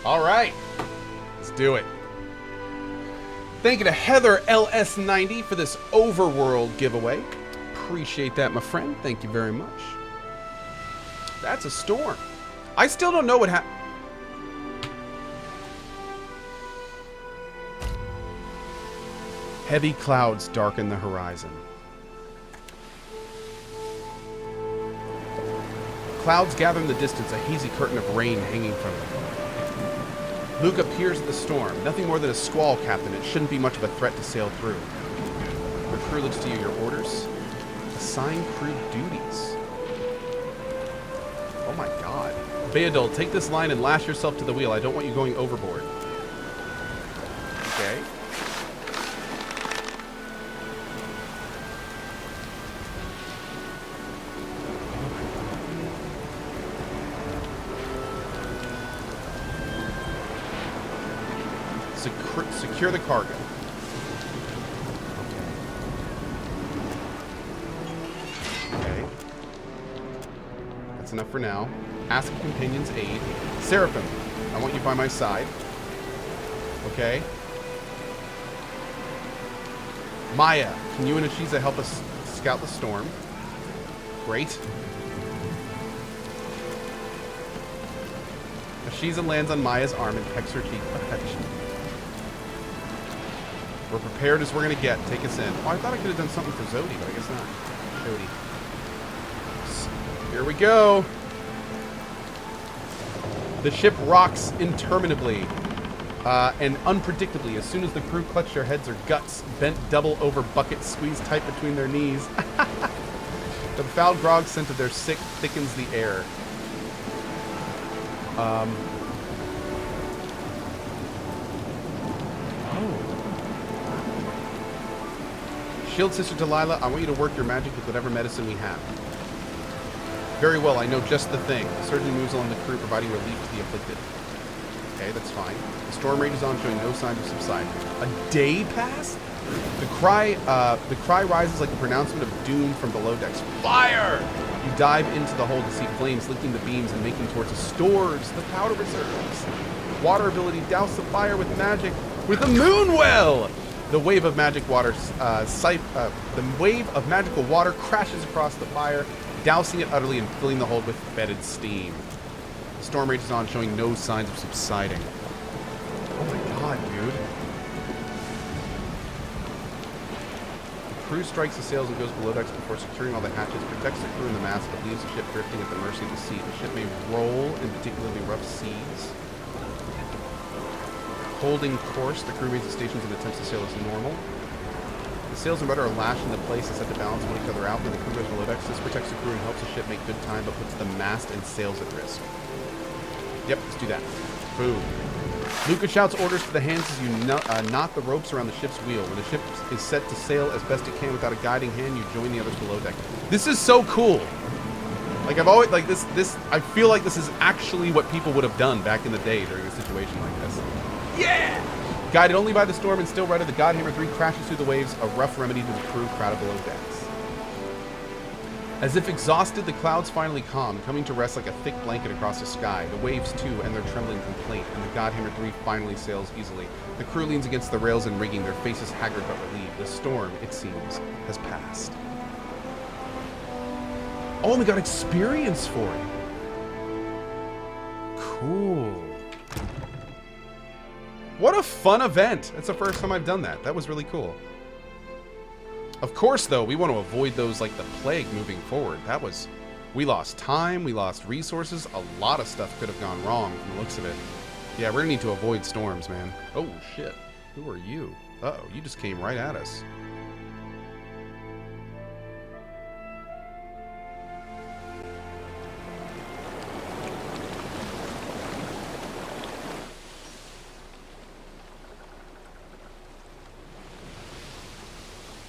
All right. Let's do it. Thank you to Heather LS90 for this Overworld giveaway. Appreciate that, my friend. Thank you very much. That's a storm. I still don't know what happened. Heavy clouds darken the horizon. Clouds gather in the distance, a hazy curtain of rain hanging from them. Luke appears at the storm. Nothing more than a squall, Captain. It shouldn't be much of a threat to sail through. The crew looks to you. Your orders? Assign crew duties. Oh my god. Beadol, take this line and lash yourself to the wheel. I don't want you going overboard. Okay. Secure the cargo. Okay. That's enough for now. Ask companion's aid. Seraphim, I want you by my side. Okay. Maya, can you and Ashiza help us scout the storm? Great. Ashiza lands on Maya's arm and pecks her cheek affectionately. We're prepared as we're going to get. Take us in. Oh, I thought I could have done something for Zodi, but I guess not. Zodi. Here we go. The ship rocks interminably and unpredictably as soon as the crew clutch their heads or guts, bent double over buckets squeezed tight between their knees. The foul grog scent of their sick thickens the air. Oh. Shield Sister Delilah, I want you to work your magic with whatever medicine we have. Very well, I know just the thing. The surgeon moves along the crew, providing relief to the afflicted. Okay, that's fine. The storm rages on, showing no signs of subsiding. A day passed? The cry rises like a pronouncement of doom from below decks. Fire! You dive into the hold to see flames licking the beams and making towards the stores, the powder reserves. Water ability, douse the fire with magic with a moon well! The wave of magic water, the wave of magical water crashes across the fire, dousing it utterly and filling the hold with fetid steam. The storm rages on, showing no signs of subsiding. Oh my god, dude. The crew strikes the sails and goes below decks before securing all the hatches, protects the crew and the mast, but leaves the ship drifting at the mercy of the sea. The ship may roll in particularly rough seas. Holding course, the crew remains at stations and attempts to sail as normal. The sails and rudder are lashed into place and set to balance one each other out when the crew goes below decks. This protects the crew and helps the ship make good time, but puts the mast and sails at risk. Yep, let's do that. Boom. Luca shouts orders to the hands as you knot the ropes around the ship's wheel. When the ship is set to sail as best it can without a guiding hand, you join the others below deck. This is so cool. Like, I've always, like, this, I feel like this is actually what people would have done back in the day during a situation like this. Yeah! Guided only by the storm and still rudder, the Godhammer 3 crashes through the waves, a rough remedy to the crew crowded below decks. As if exhausted, the clouds finally calm, coming to rest like a thick blanket across the sky. The waves, too, end their trembling complaint, and the Godhammer 3 finally sails easily. The crew leans against the rails and rigging, their faces haggard but relieved. The storm, it seems, has passed. Oh, and we got experience for it. Cool. What a fun event. That's the first time I've done that. That was really cool. Of course, though, we want to avoid those like the plague moving forward. That was... We lost time, we lost resources. A lot of stuff could have gone wrong from the looks of it. Yeah, we're going to need to avoid storms, man. Oh, shit. Who are you? Uh-oh, you just came right at us.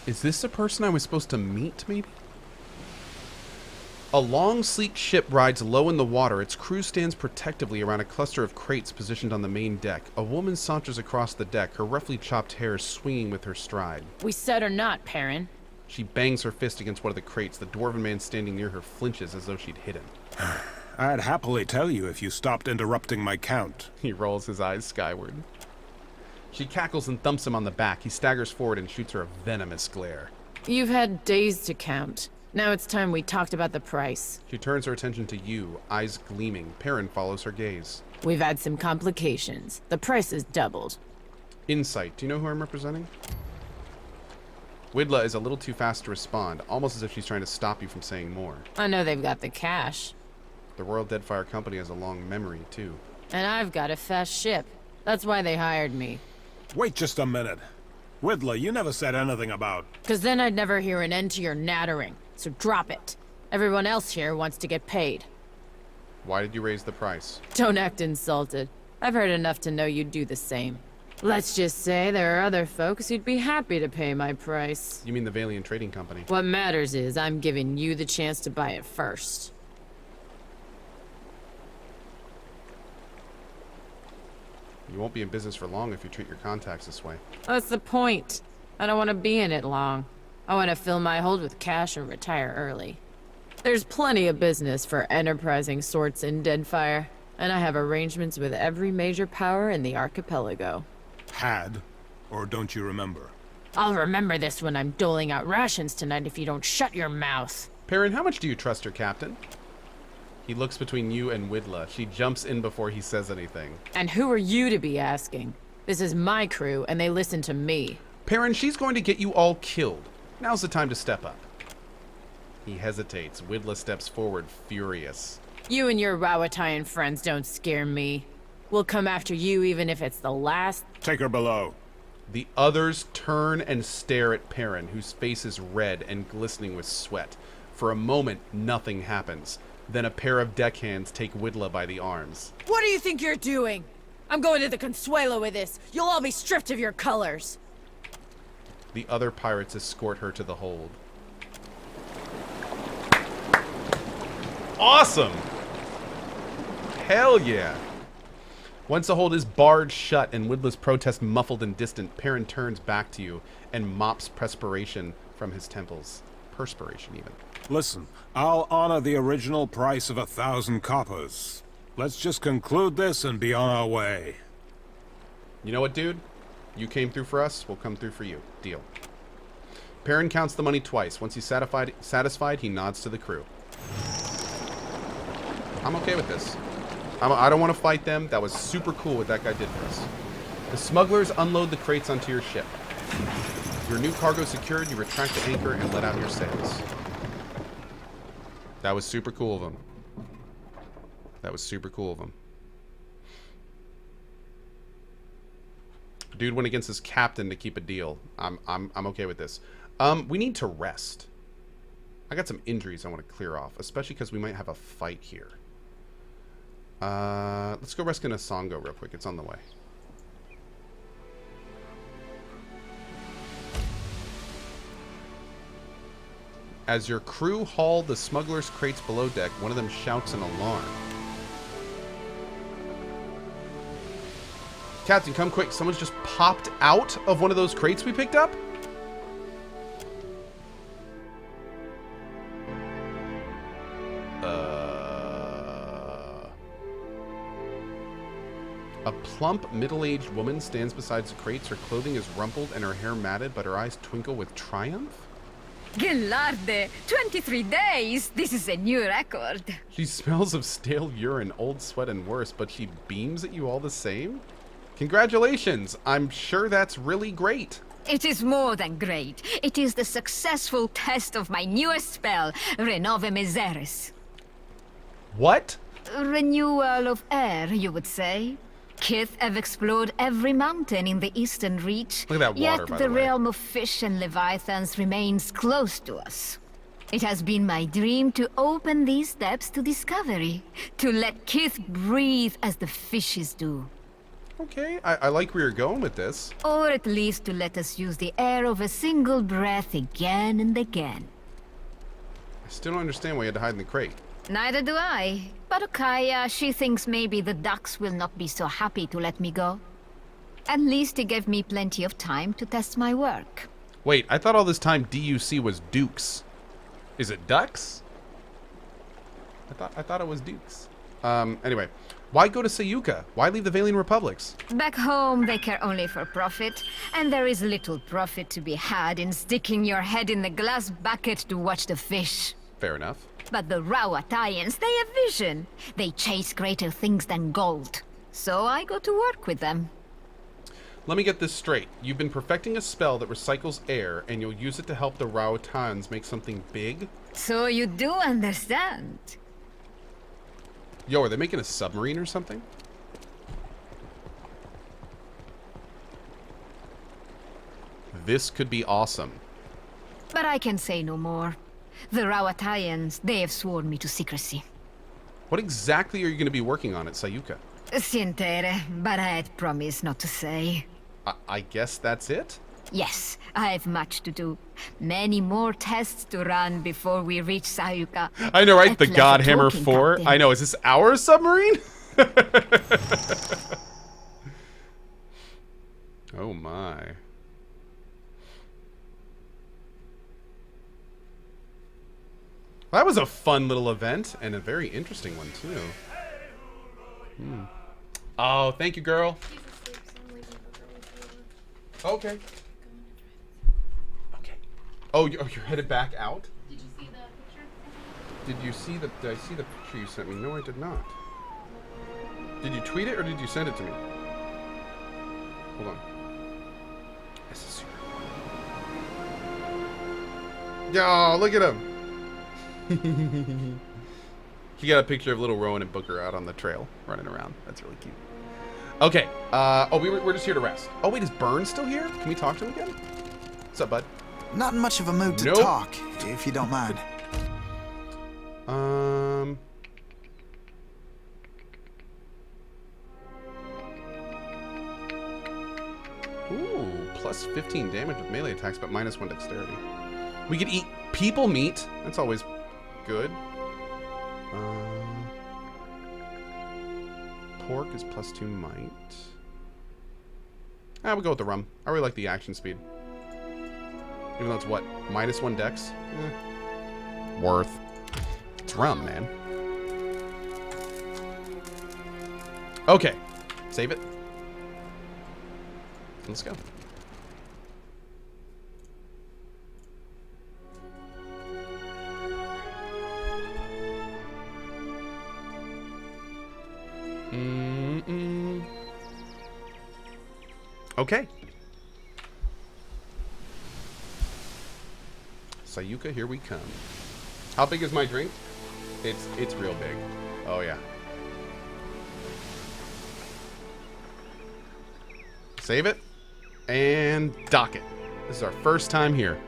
Is this the person I was supposed to meet, maybe? A long, sleek ship rides low in the water. Its crew stands protectively around a cluster of crates positioned on the main deck. A woman saunters across the deck, her roughly chopped hair swinging with her stride. We said or not, Perrin. She bangs her fist against one of the crates. The dwarven man standing near her flinches as though she'd hit him. I'd happily tell you if you stopped interrupting my count. He rolls his eyes skyward. She cackles and thumps him on the back. He staggers forward and shoots her a venomous glare. You've had days to count. Now it's time we talked about the price. She turns her attention to you, eyes gleaming. Perrin follows her gaze. We've had some complications. The price has doubled. Insight. Do you know who I'm representing? Widla is a little too fast to respond, almost as if she's trying to stop you from saying more. I know they've got the cash. The Royal Deadfire Company has a long memory, too. And I've got a fast ship. That's why they hired me. Wait just a minute. Widla, you never said anything about... 'Cause then I'd never hear an end to your nattering. So drop it. Everyone else here wants to get paid. Why did you raise the price? Don't act insulted. I've heard enough to know you'd do the same. Let's just say there are other folks who'd be happy to pay my price. You mean the Valiant Trading Company? What matters is I'm giving you the chance to buy it first. You won't be in business for long if you treat your contacts this way. That's the point. I don't want to be in it long. I want to fill my hold with cash and retire early. There's plenty of business for enterprising sorts in Deadfire, and I have arrangements with every major power in the archipelago. Had? Or don't you remember? I'll remember this when I'm doling out rations tonight if you don't shut your mouth. Perrin, how much do you trust her, Captain? He looks between you and Widla. She jumps in before he says anything. And who are you to be asking? This is my crew, and they listen to me. Perrin, she's going to get you all killed. Now's the time to step up. He hesitates. Widla steps forward, furious. You and your Rawatayan friends don't scare me. We'll come after you even if it's the last... Take her below. The others turn and stare at Perrin, whose face is red and glistening with sweat. For a moment, nothing happens. Then a pair of deckhands take Widla by the arms. What do you think you're doing? I'm going to the Consuelo with this. You'll all be stripped of your colors. The other pirates escort her to the hold. Awesome! Hell yeah! Once the hold is barred shut and Widla's protest muffled and distant, Perrin turns back to you and mops perspiration from his temples. Perspiration, even. Listen, I'll honor the original price of 1,000 coppers. Let's just conclude this and be on our way. You know what, dude? You came through for us, we'll come through for you. Deal. Perrin counts the money twice. Once he's satisfied, he nods to the crew. I'm okay with this. I don't want to fight them. That was super cool what that guy did for us. The smugglers unload the crates onto your ship. Your new cargo secured, you retract the anchor and let out your sails. That was super cool of them. That was super cool of them. Dude went against his captain to keep a deal. I'm okay with this. We need to rest. I got some injuries I want to clear off, especially because we might have a fight here. Let's go rescue Nasongo real quick. It's on the way. As your crew haul the smugglers' crates below deck, one of them shouts an alarm. Captain, come quick. Someone's just popped out of one of those crates we picked up? A plump, middle-aged woman stands beside the crates. Her clothing is rumpled and her hair matted, but her eyes twinkle with triumph. Gelarde, 23 days! This is a new record. She smells of stale urine, old sweat, and worse, but she beams at you all the same? Congratulations! I'm sure that's really great. It is more than great. It is the successful test of my newest spell, Renove Miseris. What? Renewal of air, you would say. Kith have explored every mountain in the eastern reach, Look at that water, yet by the the way. realm of fish and leviathans remains close to us. It has been my dream to open these steps to discovery, to let Kith breathe as the fishes do. Okay, I like where you're going with this. Or at least to let us use the air of a single breath again and again. I still don't understand why you had to hide in the crate. Neither do I. But Okaya, she thinks maybe the ducks will not be so happy to let me go. At least it gave me plenty of time to test my work. Wait, I thought all this time DUC was Dukes. Is it Ducks? I thought it was dukes. Anyway, why go to Sayuka? Why leave the Valian Republics? Back home, they care only for profit, and there is little profit to be had in sticking your head in the glass bucket to watch the fish. Fair enough. But the Rawatayans, they have vision. They chase greater things than gold. So I go to work with them. Let me get this straight. You've been perfecting a spell that recycles air, and you'll use it to help the Rawatayans make something big? So you do understand. Yo, are they making a submarine or something? This could be awesome. But I can say no more. The Rawatayans, they have sworn me to secrecy. What exactly are you going to be working on at Sayuka? Sintere, but I had promised not to say. I guess that's it? Yes, I have much to do. Many more tests to run before we reach Sayuka. I know, right? A The pleasure Godhammer talking, 4. Captain. I know. Is this our submarine? Oh my. That was a fun little event, and a very interesting one, too. Oh, thank you, girl. Okay. Okay. Oh, you're headed back out? Did you see the picture? Did you see the... Did I see the picture you sent me? No, I did not. Did you tweet it, or did you send it to me? Hold on. This is super fun. Yo, look at him. He got a picture of little Rowan and Booker out on the trail, running around. That's really cute. Okay. Oh, we're just here to rest. Oh, wait, is Burn still here? Can we talk to him again? What's up, bud? Not in much of a mood to Nope. talk, if you don't mind. Ooh, plus 15 damage with melee attacks, but minus 1 dexterity. We could eat people meat. That's always good. Pork is plus 2 might. We'll go with the rum. I really like the action speed. Even though it's what? Minus 1 dex? Worth. It's rum, man. Okay. Save it. Let's go. Okay. Sayuka, here we come. How big is my drink? It's real big. Oh yeah. Save it and dock it. This is our first time here.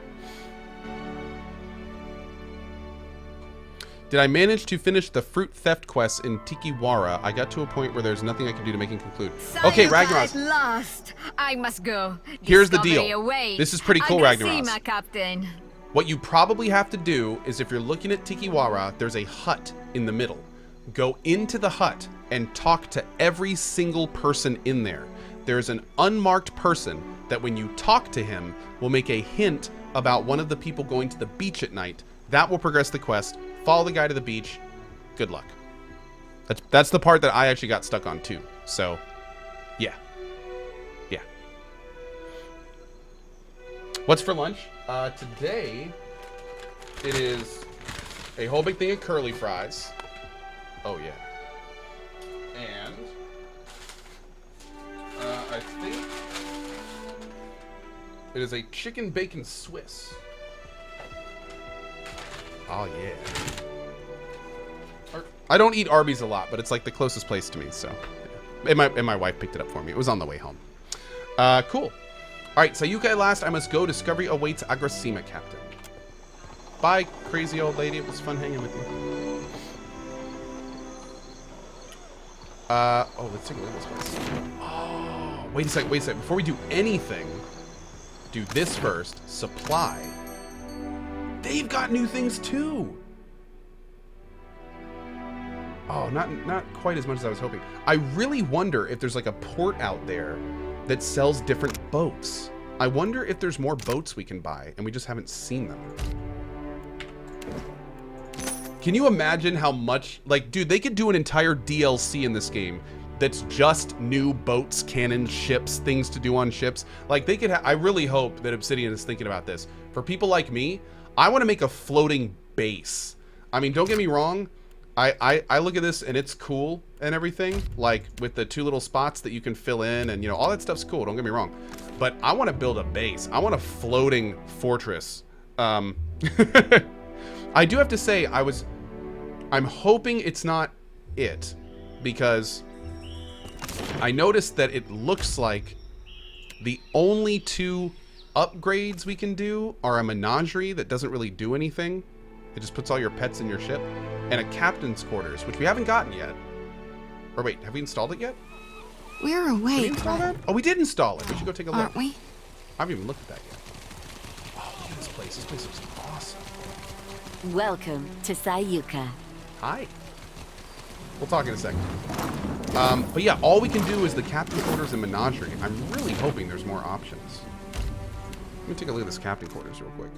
Did I manage to finish the fruit theft quests in Tikiwara? I got to a point where there's nothing I can do to make him conclude. Okay, Sayuka Ragnaros. at last. I must go. Here's the Discovery deal. Awaits. This is pretty cool, Agasima, Ragnaros. Captain. What you probably have to do is if you're looking at Tikiwara, there's a hut in the middle. Go into the hut and talk to every single person in there. There's an unmarked person that when you talk to him will make a hint about one of the people going to the beach at night. That will progress the quest. Follow the guy to the beach. Good luck. That's the part that I actually got stuck on too. So, yeah. Yeah. What's for lunch? Today, it is a whole big thing of curly fries. Oh, yeah. And, I think it is a chicken bacon Swiss. Oh, yeah. I don't eat Arby's a lot, but it's like the closest place to me, so. Yeah. And my wife picked it up for me. It was on the way home. Cool. All right, Sayuka at last. I must go. Discovery awaits Agasima, Captain. Bye, crazy old lady. It was fun hanging with you. Oh, let's take a look at this place. Oh, wait a second. Before we do anything, do this first. Supply. They've got new things too. Oh, not quite as much as I was hoping. I really wonder if there's like a port out there that sells different boats. I wonder if there's more boats we can buy and we just haven't seen them. Can you imagine how much, like, dude, they could do an entire DLC in this game that's just new boats, cannons, ships, things to do on ships. Like, they could I really hope that Obsidian is thinking about this. For people like me, I want to make a floating base. I mean, don't get me wrong. I look at this and it's cool and everything, like with the 2 little spots that you can fill in and, you know, all that stuff's cool. Don't get me wrong. But I want to build a base. I want a floating fortress. I do have to say, I'm hoping it's not it, because I noticed that it looks like the only 2 upgrades we can do are a menagerie that doesn't really do anything. It just puts all your pets in your ship, and a captain's quarters, which we haven't gotten yet. Or wait, have we installed it yet? We're Did we awake, install that? Oh, we did install it. We should go take a look. aren't we? I haven't even looked at that yet. Oh, look at this place. This place looks awesome. Welcome to Sayuka. Hi. We'll talk in a second. But yeah, all we can do is the captain quarters and menagerie. I'm really hoping there's more options. Let me take a look at this captain quarters real quick.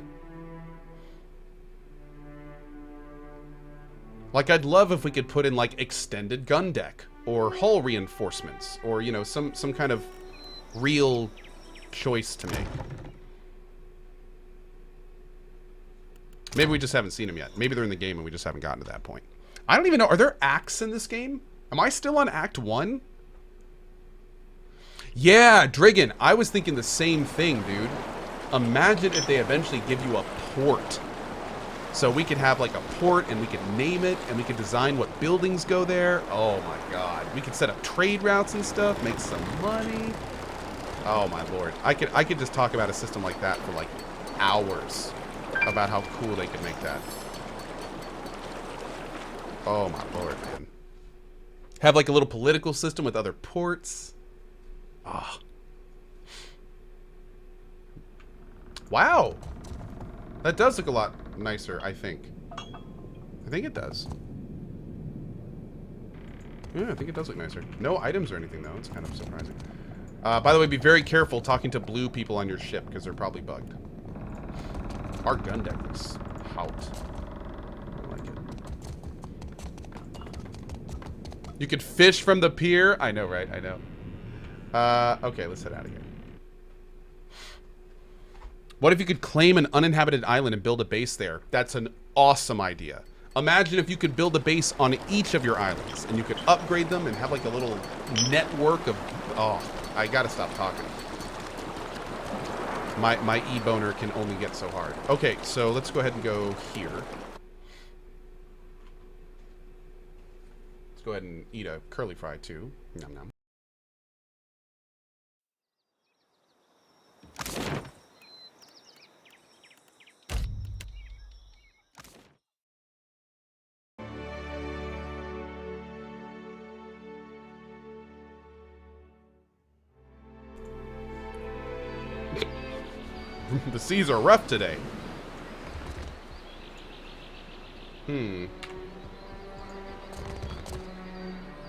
Like, I'd love if we could put in, like, extended gun deck or hull reinforcements or, you know, some kind of real choice to make. Maybe we just haven't seen them yet. Maybe they're in the game and we just haven't gotten to that point. I don't even know. Are there acts in this game? Am I still on Act 1? Yeah, Driggin. I was thinking the same thing, dude. Imagine if they eventually give you a port. So we could have like a port and we could name it and we could design what buildings go there. Oh my god. We could set up trade routes and stuff, make some money. Oh my lord. I could just talk about a system like that for like hours about how cool they could make that. Oh my lord, man. Have like a little political system with other ports. Ah. Wow. That does look a lot nicer, I think. I think it does. Yeah, I think it does look nicer. No items or anything, though. It's kind of surprising. By the way, be very careful talking to blue people on your ship, because they're probably bugged. Our gun deck looks out. I like it. You could fish from the pier. I know, right? I know. Okay, let's head out of here. What if you could claim an uninhabited island and build a base there? That's an awesome idea. Imagine if you could build a base on each of your islands and you could upgrade them and have like a little network of... Oh, I gotta stop talking. My e-boner can only get so hard. Okay, so let's go ahead and go here. Let's go ahead and eat a curly fry too. Nom nom. The seas are rough today.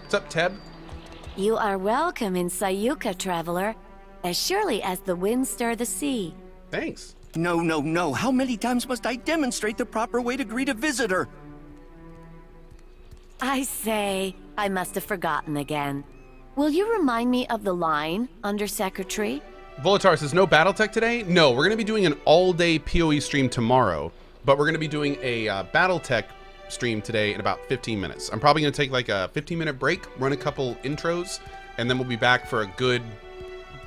What's up, Teb? You are welcome in Sayuka, traveler, as surely as the winds stir the sea. Thanks. No, no, no. How many times must I demonstrate the proper way to greet a visitor? I say, I must have forgotten again. Will you remind me of the line, Undersecretary? Volatar says, no Battletech today? No, we're going to be doing an all-day PoE stream tomorrow, but we're going to be doing a Battletech stream today in about 15 minutes. I'm probably going to take like a 15-minute break, run a couple intros, and then we'll be back for a good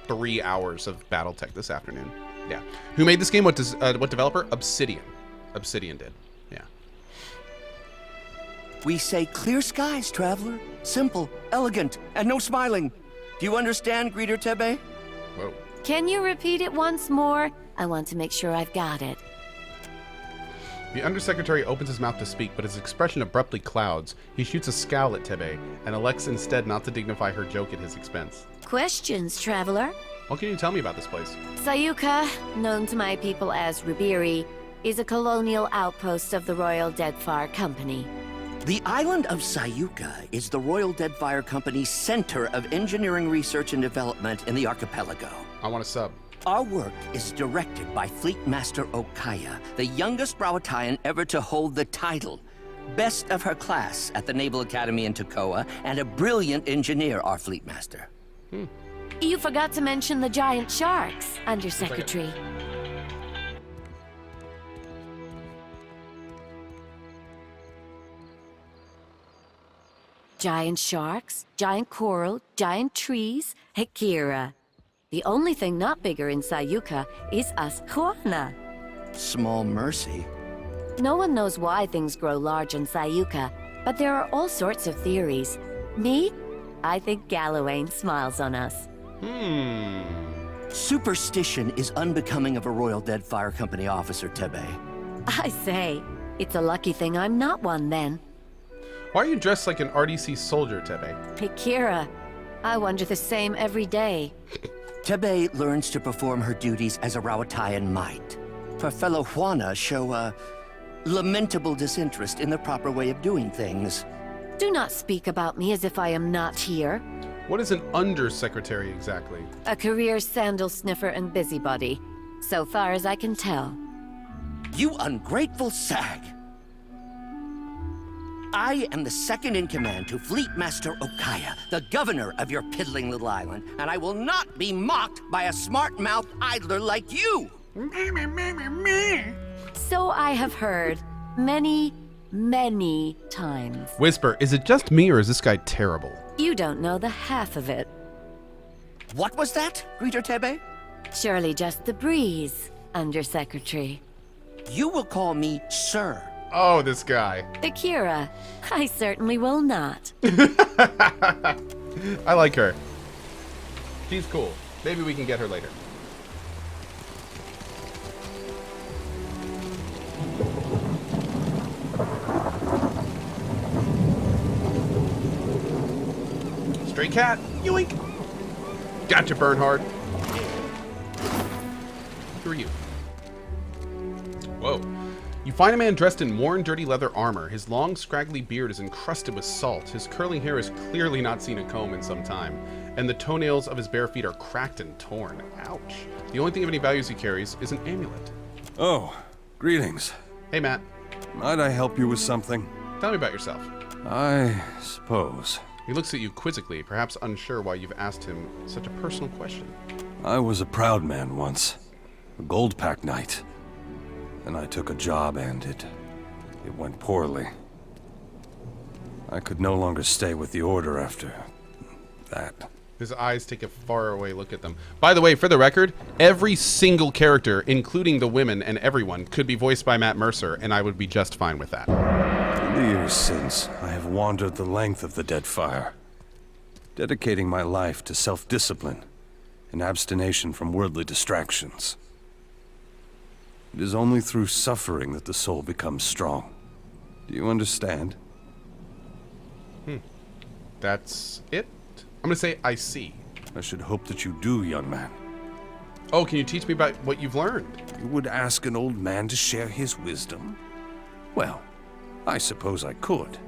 3 hours of Battletech this afternoon. Yeah. Who made this game? What developer? Obsidian. Obsidian did. Yeah. We say clear skies, traveler. Simple, elegant, and no smiling. Do you understand, Greeter Tebe? Whoa. Can you repeat it once more? I want to make sure I've got it. The Undersecretary opens his mouth to speak, but his expression abruptly clouds. He shoots a scowl at Tebe, and elects instead not to dignify her joke at his expense. Questions, traveler? What can you tell me about this place? Sayuka, known to my people as Rubiri, is a colonial outpost of the Royal Deadfire Company. The island of Sayuka is the Royal Deadfire Company's center of engineering research and development in the archipelago. I want a sub. Our work is directed by Fleet Master Okaya, the youngest Browatian ever to hold the title. best of her class at the Naval Academy in Cohh, and a brilliant engineer, our fleet master. You forgot to mention the giant sharks, Undersecretary. Giant sharks, giant coral, giant trees, Hekira. The only thing not bigger in Sayuka is us Juana. Small mercy. No one knows why things grow large in Sayuka, but there are all sorts of theories. Me? I think Gallowayne smiles on us. Superstition is unbecoming of a Royal Deadfire Company officer, Tebe. I say, it's a lucky thing I'm not one then. Why are you dressed like an RDC soldier, Tebe? Hekira, I wonder the same every day. Tebe learns to perform her duties as a Rawatayan might. Her fellow Juana show a lamentable disinterest in the proper way of doing things. Do not speak about me as if I am not here. What is an undersecretary exactly? A career sandal sniffer and busybody, so far as I can tell. You ungrateful sag! I am the second in command to Fleet Master Okaya, the governor of your piddling little island, and I will not be mocked by a smart-mouthed idler like you! So I have heard many, many times. Whisper, is it just me or is this guy terrible? You don't know the half of it. What was that, Greeter Tebe? Surely just the breeze, Undersecretary. You will call me Sir. Oh, this guy. Akira, I certainly will not. I like her. She's cool. Maybe we can get her later. Stray cat. Yoink. Gotcha, Bernhard. Who are you? Whoa. You find a man dressed in worn, dirty leather armor. His long, scraggly beard is encrusted with salt. His curling hair has clearly not seen a comb in some time. And the toenails of his bare feet are cracked and torn. Ouch. The only thing of any values he carries is an amulet. Oh, greetings. Hey, Matt. Might I help you with something? Tell me about yourself. I suppose. He looks at you quizzically, perhaps unsure why you've asked him such a personal question. I was a proud man once. A gold pack knight. Then I took a job and it went poorly. I could no longer stay with the Order after that. His eyes take a faraway look at them. By the way, for the record, every single character, including the women and everyone, could be voiced by Matt Mercer, and I would be just fine with that. In the years since, I have wandered the length of the Deadfire, dedicating my life to self-discipline and abstination from worldly distractions. It is only through suffering that the soul becomes strong. Do you understand? That's it? I'm gonna say I see. I should hope that you do, young man. Oh, can you teach me about what you've learned? You would ask an old man to share his wisdom? Well, I suppose I could.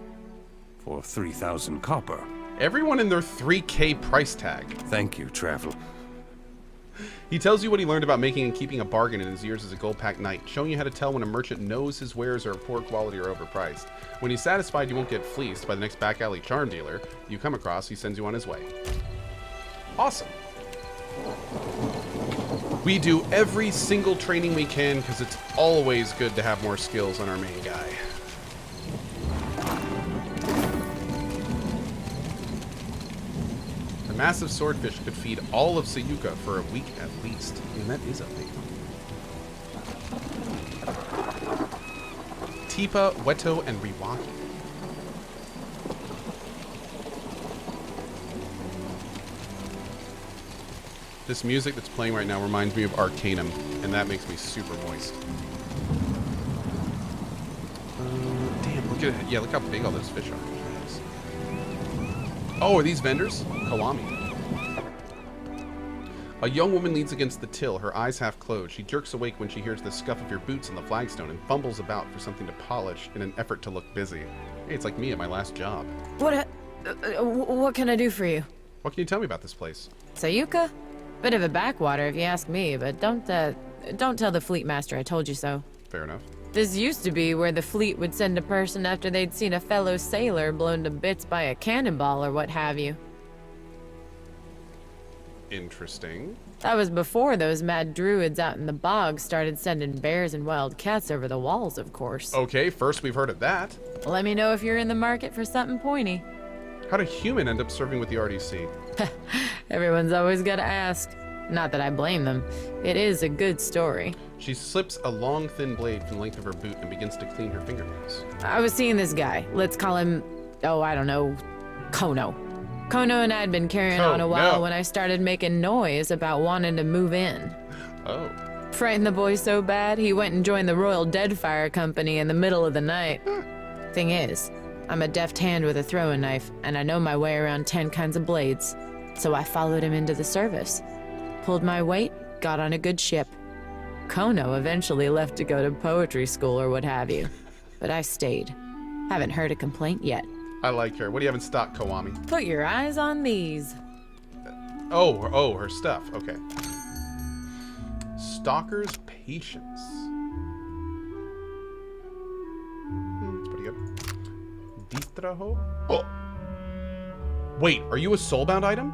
For 3,000 copper. Everyone in their 3K price tag. Thank you, traveler. He tells you what he learned about making and keeping a bargain in his years as a gold pack knight, showing you how to tell when a merchant knows his wares are of poor quality or overpriced. When he's satisfied you won't get fleeced by the next back alley charm dealer you come across, he sends you on his way. Awesome. We do every single training we can because it's always good to have more skills on our main guy. The massive swordfish could feed all of Sayuka for a week at least. And that is a big one. Tipa, Weto, and Riwaki. This music that's playing right now reminds me of Arcanum, and that makes me super moist. Damn, look at it. Yeah, look how big all those fish are. Nice. Oh, are these vendors? Kalami. A young woman leans against the till, her eyes half closed. She jerks awake when she hears the scuff of your boots on the flagstone and fumbles about for something to polish in an effort to look busy. Hey, it's like me at my last job. What can I do for you? What can you tell me about this place? Sayuka? Bit of a backwater if you ask me, but don't tell the fleet master I told you so. Fair enough. This used to be where the fleet would send a person after they'd seen a fellow sailor blown to bits by a cannonball or what have you. Interesting. That was before those mad druids out in the bog started sending bears and wild cats over the walls, of course. Okay, first we've heard of that. Let me know if you're in the market for something pointy. How'd a human end up serving with the RDC? Everyone's always gotta ask. Not that I blame them. It is a good story. She slips a long, thin blade from the length of her boot and begins to clean her fingernails. I was seeing this guy. Let's call him, oh, I don't know, Kono. Kono and I had been carrying on a while when I started making noise about wanting to move in. Oh. Frightened the boy so bad, he went and joined the Royal Deadfire Company in the middle of the night. Thing is, I'm a deft hand with a throwing knife, and I know my way around 10 kinds of blades. So I followed him into the service. Pulled my weight, got on a good ship. Kono eventually left to go to poetry school or what have you. But I stayed. Haven't heard a complaint yet. I like her. What do you have in stock, Kiwami? Put your eyes on these. Oh, her stuff. Okay. Stalker's Patience. That's pretty good. Distraho? Oh! Wait, are you a soulbound item?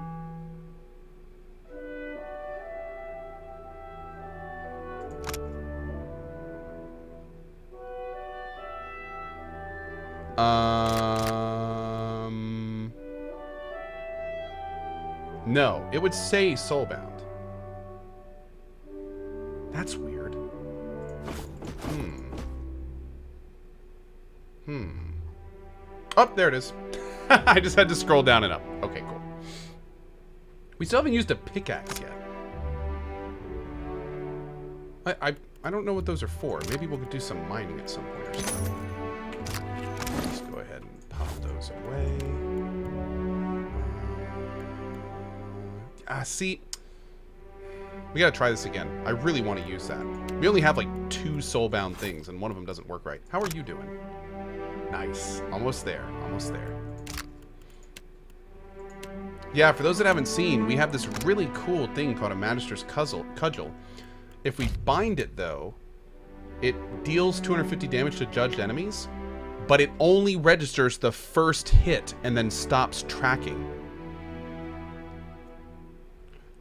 No, it would say soulbound. That's weird. Oh, there it is. I just had to scroll down and up. Okay, cool. We still haven't used a pickaxe yet. I don't know what those are for. Maybe we'll do some mining at some point or something. Let's go ahead and pop those away. See, we gotta try this again. I really want to use that. We only have like 2 soulbound things, and one of them doesn't work right. How are you doing? Nice. Almost there. Almost there. Yeah, for those that haven't seen, we have this really cool thing called a Magister's Cudgel. If we bind it, though, it deals 250 damage to judged enemies, but it only registers the first hit and then stops tracking.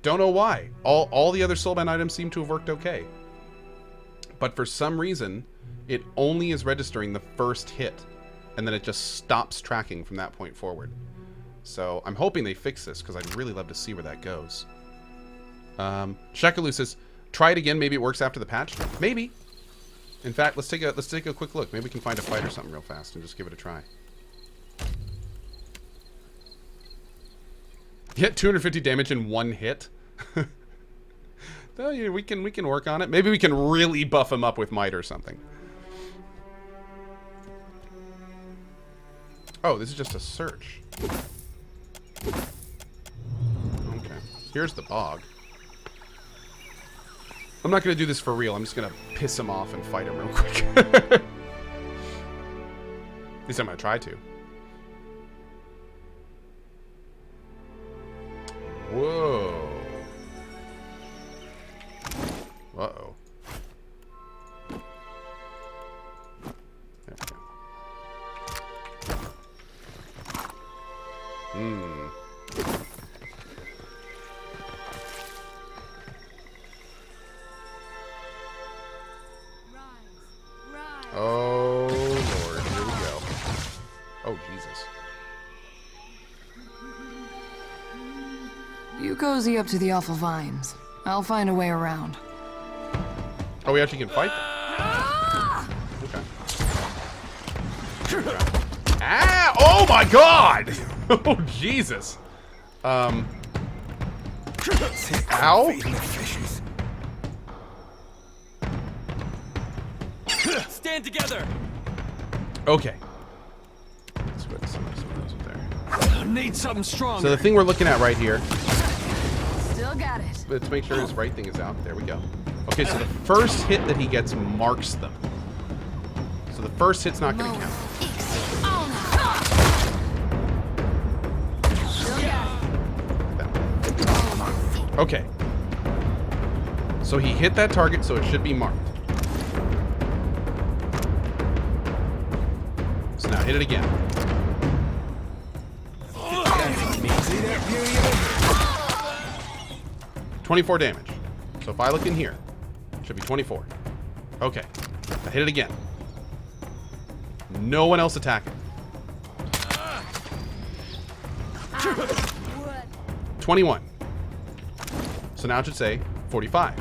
Don't know why. All the other soulbound items seem to have worked okay. But for some reason, it only is registering the first hit, and then it just stops tracking from that point forward. So I'm hoping they fix this, because I'd really love to see where that goes. Shekalu says, try it again, maybe it works after the patch. Maybe. In fact, let's take a quick look. Maybe we can find a fight or something real fast and just give it a try. Get 250 damage in one hit. Oh, yeah, we can work on it. Maybe we can really buff him up with might or something. Oh, this is just a search. Okay. Here's the bog. I'm not gonna do this for real. I'm just gonna piss him off and fight him real quick. At least I'm gonna try to. Whoa. Uh-oh. There we go. Oh, Lord. Here we go. Oh, Jesus. You cozy up to the awful vines. I'll find a way around. Oh, we actually can fight them. Okay. Ah! Oh my God! Oh Jesus! Ow! Stand together. Okay. Let's put some of those up there. Need something strong. So the thing we're looking at right here. Still got it. Let's make sure his right thing is out. There we go. Okay, so the first hit that he gets marks them. So the first hit's not going to count. Okay. So he hit that target, so it should be marked. hit it again. 24 damage. So if I look in here, it should be 24. Okay. I hit it again. No one else attacking. 21. So now it should say 45.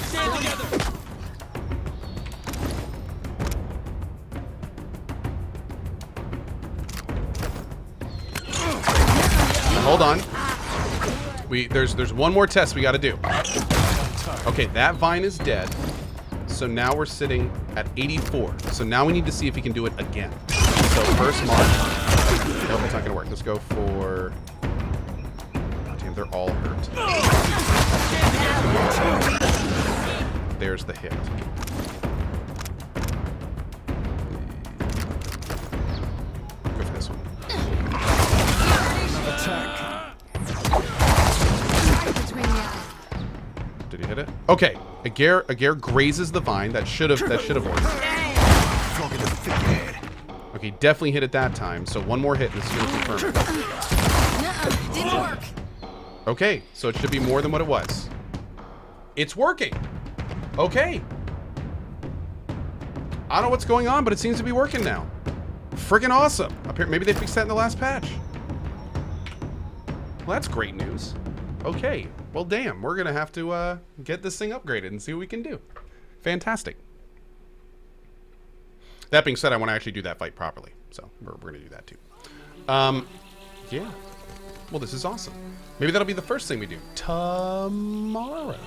Stand together. Hold on. There's one more test we got to do. Okay, that vine is dead. So now we're sitting at 84. So now we need to see if he can do it again. So first mark. Nope, it's not gonna work. Let's go for. Oh, damn, they're all hurt. There's the hit. Go for this one. Did he hit it? Okay, Agare grazes the vine. That should have worked. Okay, definitely hit it that time. So one more hit and this is gonna confirm it. Didn't work. Okay, so it should be more than what it was. It's working. Okay. I don't know what's going on, but it seems to be working now. Freaking awesome. Maybe they fixed that in the last patch. Well, that's great news. Okay. Well, damn. We're going to have to get this thing upgraded and see what we can do. Fantastic. That being said, I want to actually do that fight properly. So we're going to do that too. Yeah. Well, this is awesome. Maybe that'll be the first thing we do tomorrow.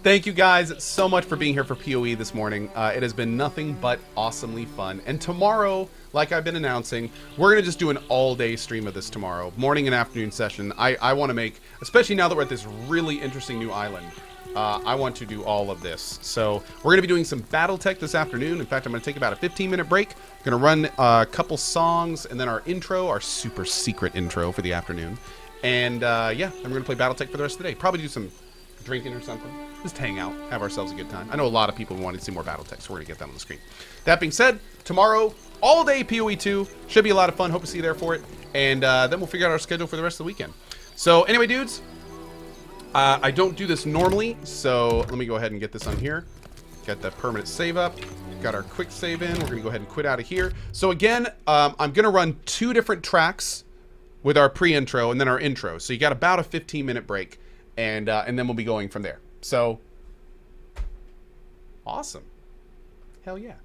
Thank you guys so much for being here for PoE this morning. It has been nothing but awesomely fun. And tomorrow, like I've been announcing, we're going to just do an all-day stream of this tomorrow. Morning and afternoon session. I want to make, especially now that we're at this really interesting new island, I want to do all of this. So we're going to be doing some Battletech this afternoon. In fact, I'm going to take about a 15-minute break. I'm going to run a couple songs and then our intro, our super secret intro for the afternoon. And yeah, then we're going to play Battletech for the rest of the day. Probably do some drinking or something. Just hang out, have ourselves a good time. I know a lot of people wanted to see more Battletech, so we're going to get that on the screen. That being said, tomorrow, all day PoE 2. Should be a lot of fun. Hope to see you there for it. And then we'll figure out our schedule for the rest of the weekend. So anyway, dudes, I don't do this normally, so let me go ahead and get this on here. Got the permanent save up. Got our quick save in. We're going to go ahead and quit out of here. So again, I'm going to run 2 different tracks with our pre-intro and then our intro. So you got about a 15-minute break, and then we'll be going from there. So, awesome. Hell yeah.